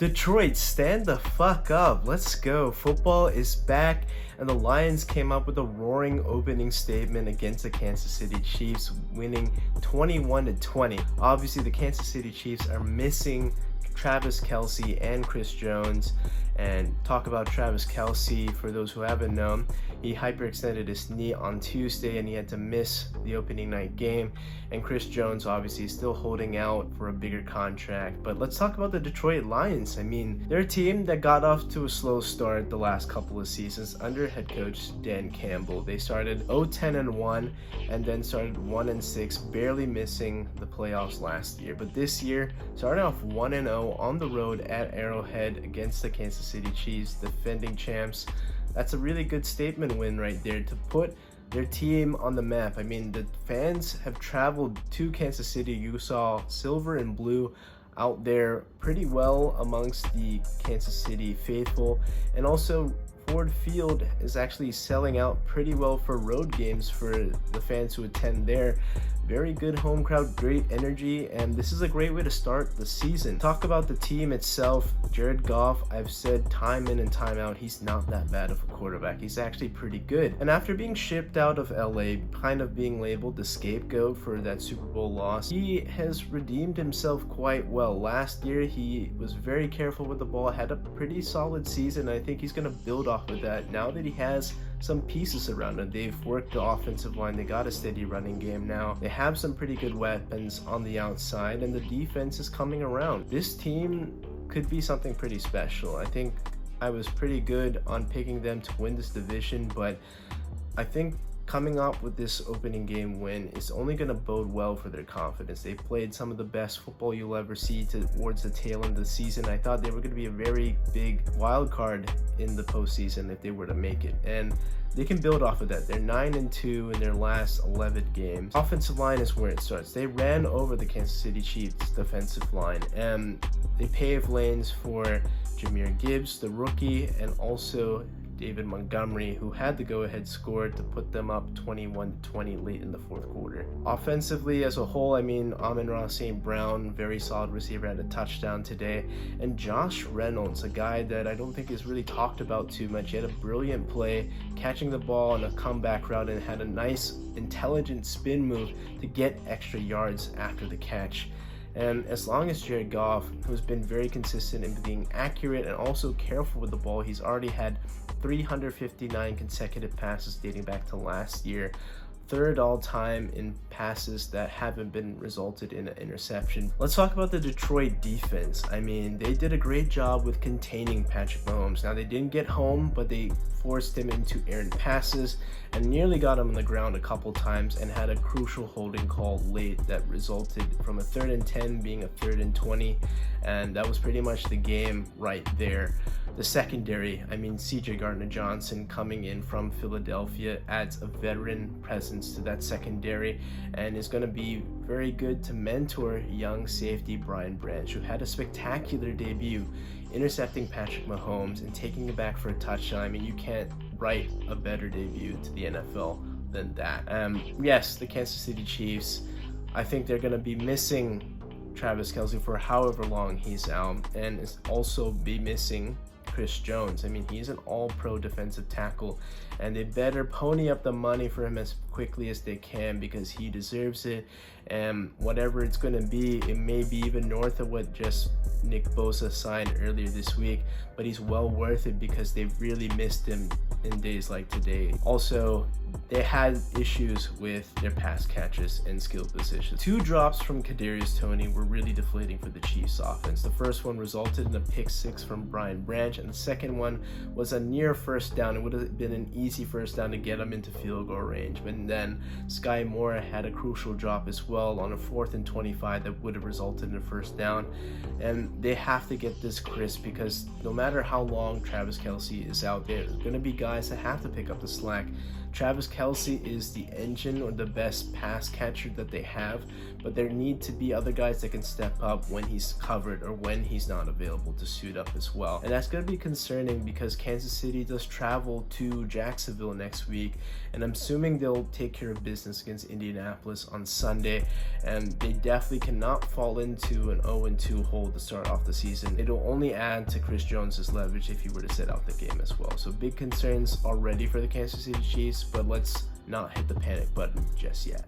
Detroit, stand the fuck up. Let's go. Football is back, and the Lions came up with a roaring opening statement against the Kansas City Chiefs, winning 21-20. Obviously, the Kansas City Chiefs are missing Travis Kelce and Chris Jones. And talk about Travis Kelce, for those who haven't known, he hyperextended his knee on Tuesday and he had to miss the opening night game. And Chris Jones obviously is still holding out for a bigger contract. But let's talk about the Detroit Lions. I mean, they're a team that got off to a slow start the last couple of seasons under head coach Dan Campbell. They started 0-10-1 and then started 1-6, barely missing the playoffs last year. But this year, starting off 1-0 on the road at Arrowhead against the Kansas City Chiefs, defending champs. That's a really good statement win right there to put their team on the map. I mean, the fans have traveled to Kansas City. You saw silver and blue out there pretty well amongst the Kansas City faithful, and also Ford Field is actually selling out pretty well for road games for the fans who attend there. Very good home crowd, great energy, and this is a great way to start the season. Talk about the team itself. Jared Goff, I've said time in and time out, he's not that bad of a quarterback. He's actually pretty good. And after being shipped out of LA, kind of being labeled the scapegoat for that Super Bowl loss, he has redeemed himself quite well. Last year, he was very careful with the ball, had a pretty solid season. I think he's going to build off of that now that he has some pieces around him. They've worked the offensive line. They got a steady running game now. They have some pretty good weapons on the outside, and the defense is coming around. This team could be something pretty special. I think I was pretty good on picking them to win this division, but I think coming up with this opening game win is only going to bode well for their confidence. They played some of the best football you'll ever see towards the tail end of the season. I thought they were going to be a very big wild card in the postseason if they were to make it, and they can build off of that. They're 9-2 in their last 11 games. Offensive line is where it starts. They ran over the Kansas City Chiefs defensive line, and they paved lanes for Jahmyr Gibbs, the rookie, and also David Montgomery, who had the go-ahead score to put them up 21-20 late in the fourth quarter. Offensively as a whole, I mean, Amon-Ra St. Brown, very solid receiver, had a touchdown today. And Josh Reynolds, a guy that I don't think is really talked about too much. He had a brilliant play, catching the ball on a comeback route, and had a nice, intelligent spin move to get extra yards after the catch. And as long as Jared Goff, who's been very consistent in being accurate and also careful with the ball, he's already had 359 consecutive passes dating back to last year, third all time in passes that haven't been resulted in an interception. Let's talk about the Detroit defense. I mean, they did a great job with containing Patrick Mahomes. Now, they didn't get home, but they forced him into errant passes and nearly got him on the ground a couple times, and had a crucial holding call late that resulted from a 3rd and 10 being a 3rd and 20, and that was pretty much the game right there. The secondary, I mean, CJ Gardner-Johnson coming in from Philadelphia adds a veteran presence to that secondary and is going to be very good to mentor young safety Brian Branch, who had a spectacular debut intercepting Patrick Mahomes and taking it back for a touchdown. I mean, you can't write a better debut to the NFL than that. Yes, the Kansas City Chiefs, I think they're going to be missing Travis Kelce for however long he's out, and is also be missing Chris Jones. I mean, he's an all-pro defensive tackle, and they better pony up the money for him as quickly as they can because he deserves it. And whatever it's going to be, it may be even north of what just Nick Bosa signed earlier this week, but he's well worth it because they've really missed him in days like today. Also, they had issues with their pass catches and skill positions. 2 drops from Kadarius Toney were really deflating for the Chiefs offense. The first one resulted in a pick 6 from Brian Branch, and the second one was a near first down. It would have been an easy first down to get him into field goal range, but then Sky Moore had a crucial drop as well on a 4th and 25 that would have resulted in a first down. And they have to get this crisp because no matter how long Travis Kelce is out there, there's going to be guys that have to pick up the slack. Travis Kelce is the engine or the best pass catcher that they have, but there need to be other guys that can step up when he's covered or when he's not available to suit up as well. And that's going to be concerning because Kansas City does travel to Jacksonville next week, and I'm assuming they'll take care of business against Indianapolis on Sunday, and they definitely cannot fall into an 0-2 hole to start off the season. It'll only add to Chris Jones's leverage if he were to sit out the game as well. So big concerns already for the Kansas City Chiefs, but let's not hit the panic button just yet.